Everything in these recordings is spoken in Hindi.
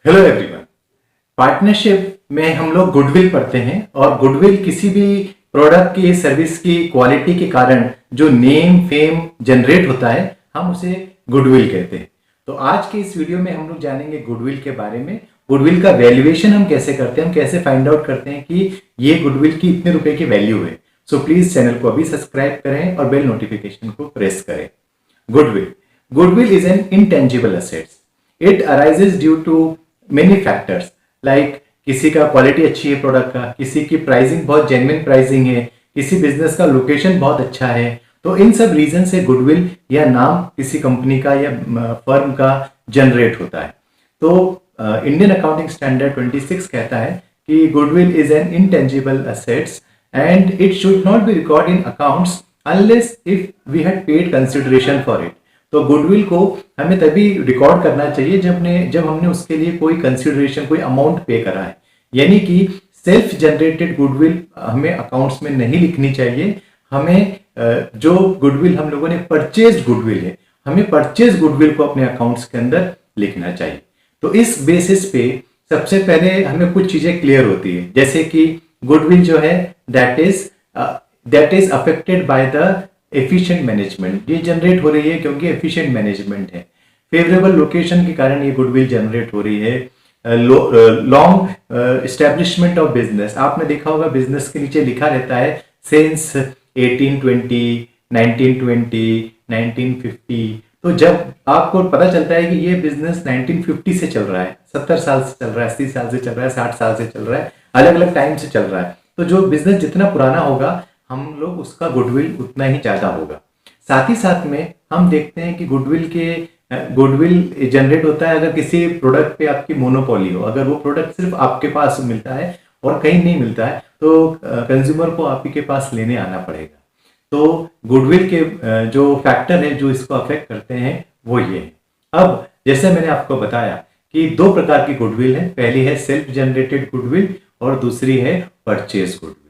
Hello everyone. पार्टनरशिप में हम लोग गुडविल पढ़ते हैं और गुडविल किसी भी प्रोडक्ट की सर्विस की क्वालिटी के कारण जो नेम फेम जनरेट होता है हम उसे गुडविल कहते हैं। तो आज के इस वीडियो में हम लोग जानेंगे गुडविल के बारे में। गुडविल का वैल्यूएशन हम कैसे करते हैं, हम कैसे फाइंड आउट करते हैं कि ये गुडविल की इतने रुपए की वैल्यू है। सो प्लीज चैनल को अभी सब्सक्राइब करें और बेल नोटिफिकेशन को प्रेस करें। Goodwill goodwill is an intangible assets. It arises due to many factors like किसी का क्वालिटी अच्छी है प्रोडक्ट का, किसी की प्राइसिंग बहुत जेन्युइन प्राइसिंग है, किसी बिजनेस का लोकेशन बहुत अच्छा है। तो इन सब रीजन से गुडविल या नाम किसी कंपनी का या फर्म का जनरेट होता है। तो इंडियन अकाउंटिंग स्टैंडर्ड 26 कहता है कि goodwill is an intangible assets and it should not be record in accounts unless if we had paid consideration for it. तो गुडविल को हमें तभी रिकॉर्ड करना चाहिए जब हमने उसके लिए कोई कंसिडरेशन, कोई अमाउंट पे करा है। यानी कि सेल्फ जनरेटेड गुडविल हमें अकाउंट्स में नहीं लिखनी चाहिए। हमें जो गुडविल हम लोगों ने परचेज गुडविल है, हमें परचेज गुडविल को अपने अकाउंट्स के अंदर लिखना चाहिए। तो इस बेसिस पे सबसे पहले हमें कुछ चीजें क्लियर होती है, जैसे कि गुडविल जो है that is affected by the efficient management. ये जनरेट हो रही है क्योंकि एफिशिएंट मैनेजमेंट है। फेवरेबल लोकेशन के कारण ये गुडविल जनरेट हो रही है। लॉन्ग एस्टेब्लिशमेंट ऑफ बिजनेस, आपने देखा होगा बिजनेस के नीचे लिखा रहता है सिंस 1820, 1920, 1950। तो जब आपको पता चलता है कि ये बिजनेस 1950 से चल रहा है, 70 साल से चल रहा है, 80 साल से चल रहा है, 60 साल से चल रहा है, अलग अलग टाइम से चल रहा है, तो जो बिजनेस जितना पुराना होगा हम लोग उसका गुडविल उतना ही ज्यादा होगा। साथ ही साथ में हम देखते हैं कि गुडविल जनरेट होता है अगर किसी प्रोडक्ट पे आपकी मोनोपोली हो, अगर वो प्रोडक्ट सिर्फ आपके पास मिलता है और कहीं नहीं मिलता है तो कंज्यूमर को आप ही के पास लेने आना पड़ेगा। तो गुडविल के जो फैक्टर है जो इसको अफेक्ट करते हैं वो ये है। अब जैसे मैंने आपको बताया कि दो प्रकार की गुडविल है, पहली है सेल्फ जनरेटेड गुडविल और दूसरी है परचेज गुडविल।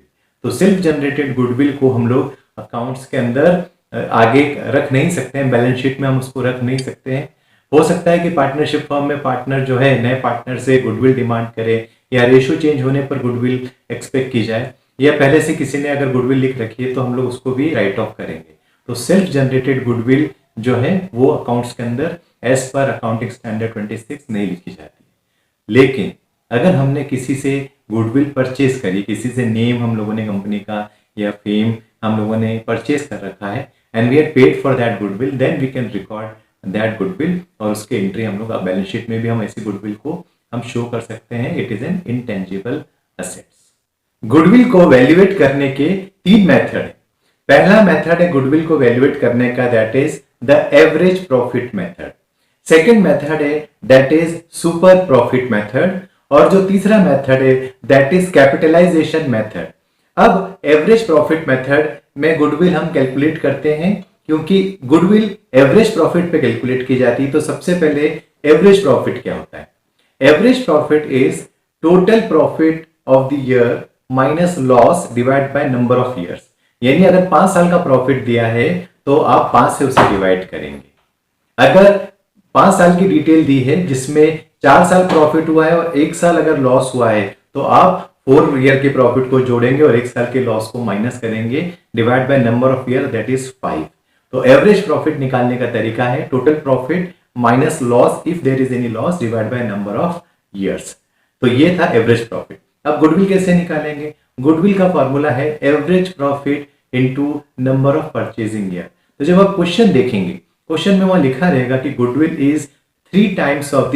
तो सेल्फ जनरेटेड गुडविल को हम लोग अकाउंट्स के अंदर आगे रख नहीं सकते हैं, बैलेंस शीट में हम उसको रख नहीं सकते हैं। हो सकता है कि पार्टनरशिप फर्म में पार्टनर जो है नए पार्टनर से गुडविल डिमांड करे, या रेशियो चेंज होने पर गुडविल एक्सपेक्ट की जाए, या पहले से किसी ने अगर गुडविल लिख रखी है तो हम लोग उसको भी राइट ऑफ करेंगे। तो सेल्फ जनरेटेड गुडविल जो है वो अकाउंट्स के अंदर एज पर अकाउंटिंग स्टैंडर्ड 26 नहीं लिखी जाती है। लेकिन अगर हमने किसी से गुडविल परचेज करी, किसी से नेम हम लोगों ने कंपनी का या फेम हम लोगों ने परचेज कर रखा है and we have paid for that goodwill, then we can record that goodwill और उसके एंट्री हम लोग बैलेंस शीट में भी हम ऐसी गुडविल को हम शो कर सकते हैं। It is an intangible assets. Goodwill को वैल्यूएट करने के तीन मेथड है। पहला मेथड है गुडविल को वैल्यूएट करने का, that is the average profit method. Second method है that is super profit method और जो तीसरा मेथड है दैट इज कैपिटलाइजेशन मेथड। अब एवरेज प्रॉफिट मेथड में गुडविल हम कैलकुलेट करते हैं क्योंकि गुडविल एवरेज प्रॉफिट पे कैलकुलेट की जाती है। तो सबसे पहले एवरेज प्रॉफिट क्या होता है? Average profit is total profit of the year minus loss divide by number of years. यानी अगर 5 साल का प्रॉफिट दिया है तो आप 5 से उसे डिवाइड करेंगे। अगर 5 साल की डिटेल दी है जिसमें 4 साल प्रॉफिट हुआ है और 1 साल अगर लॉस हुआ है तो आप 4 ईयर के प्रॉफिट को जोड़ेंगे और 1 साल के लॉस को माइनस करेंगे, divide by number of year that is 5। तो एवरेज प्रॉफिट निकालने का तरीका है total profit minus loss if there is any loss divide by number of years. तो ये था एवरेज प्रॉफिट। अब गुडविल कैसे निकालेंगे? गुडविल का फॉर्मूला है average profit into number of purchasing year. तो जब आप क्वेश्चन देखेंगे, क्वेश्चन में वहां लिखा रहेगा कि goodwill is 3 times of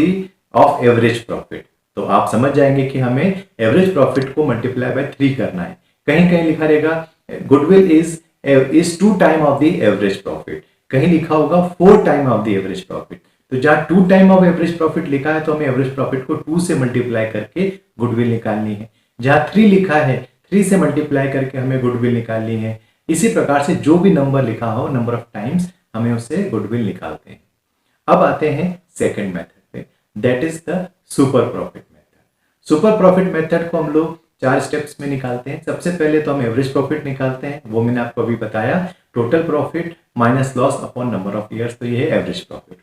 average profit, तो आप समझ जाएंगे कि हमें एवरेज प्रॉफिट को मल्टीप्लाई बाय 3 करना है। कहीं कहीं लिखा रहेगा goodwill is 2 time of the average profit, कहीं लिखा होगा 4 time of the average profit. तो जहां 2 टाइम ऑफ एवरेज प्रॉफिट लिखा है तो हमें एवरेज प्रॉफिट को 2 से मल्टीप्लाई करके गुडविल निकालनी है। जहां 3 लिखा है 3 से मल्टीप्लाई करके हमें गुडविल निकालनी है। इसी प्रकार से जो भी नंबर लिखा हो नंबर ऑफ टाइम्स हमें उससे गुडविल निकालते हैं। अब आते हैं सेकेंड मेथड पे, that is the super profit method. Super profit method को हम लोग 4 स्टेप्स में निकालते हैं। सबसे पहले तो हम एवरेज प्रॉफिट निकालते हैं, वो मैंने आपको अभी बताया, total profit minus loss upon number of years, तो ये है एवरेज प्रॉफिट।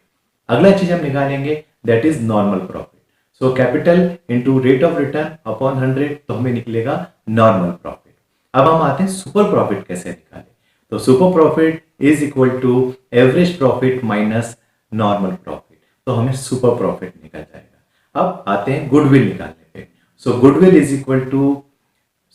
अगला चीज हम निकालेंगे that is normal profit. So capital into rate of return upon 100, तो हमें निकलेगा नॉर्मल प्रॉफिट। अब हम आते हैं सुपर प्रॉफिट कैसे निकालें। तो super profit is equal to average profit minus normal profit, तो हमें सुपर प्रॉफिट निकल जाएगा। अब आते हैं गुडविल निकालने पे। So goodwill is equal to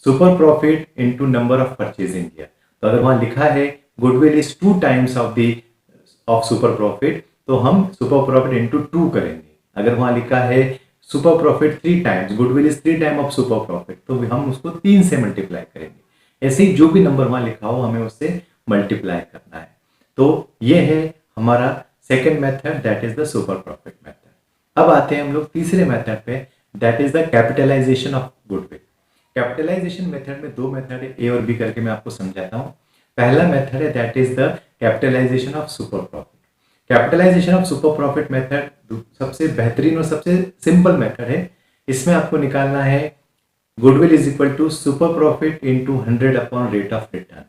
super profit into number of purchasing year. तो अगर वहां लिखा है goodwill is 2 times of super profit, तो हम सुपर प्रॉफिट इंटू 2 करेंगे। अगर वहां लिखा है super profit 3 times, goodwill is 3 time of super profit, तो हम उसको 3 से मल्टीप्लाई करेंगे। ऐसे ही जो भी नंबर वहां लिखा हो हमें उससे मल्टीप्लाई करना है। तो ये है हमारा second method, that is the super profit method. अब आते हैं हम लोग तीसरे मेथड पे, that is the capitalisation of goodwill. Capitalisation method में 2 मेथड है, ए और बी करके मैं आपको समझाता हूँ। पहला मेथड है that is the capitalisation of super profit. Capitalisation of super profit method सबसे बेहतरीन और सबसे सिंपल मेथड है। इसमें आपको निकालना है goodwill is equal to super profit into 100 upon rate of return.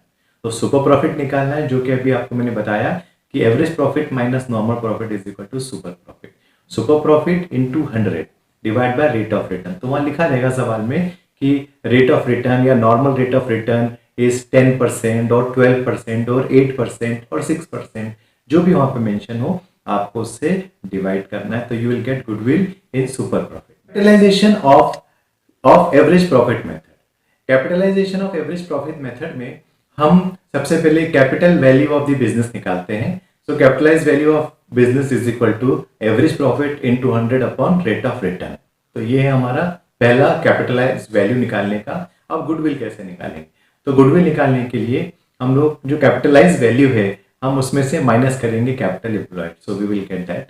तो सुपर प्रॉफिट निकालना है, जो कि अभी आपको मैंने बताया कि average profit minus normal profit is equal to super profit. Super profit into 100 divide by rate of return. तो वहां लिखा रहेगा सवाल में कि रेट ऑफ रिटर्न या normal rate of return is 10% और 12% और 8% और 6%, जो भी वहां पे मेंशन हो आपको उससे डिवाइड करना है, तो you will get goodwill in super profit. Capitalisation of average profit method. Capitalisation of average profit method में हम सबसे पहले capital value of the business निकालते हैं। So capitalise value of business is equal to average profit into 100 upon rate of return. तो ये है हमारा पहला कैपिटलाइज वैल्यू निकालने का। अब गुडविल कैसे निकालेंगे? तो गुडविल निकालने के लिए हम लोग जो कैपिटलाइज वैल्यू है हम उसमें से माइनस करेंगे capital employed, so we will get that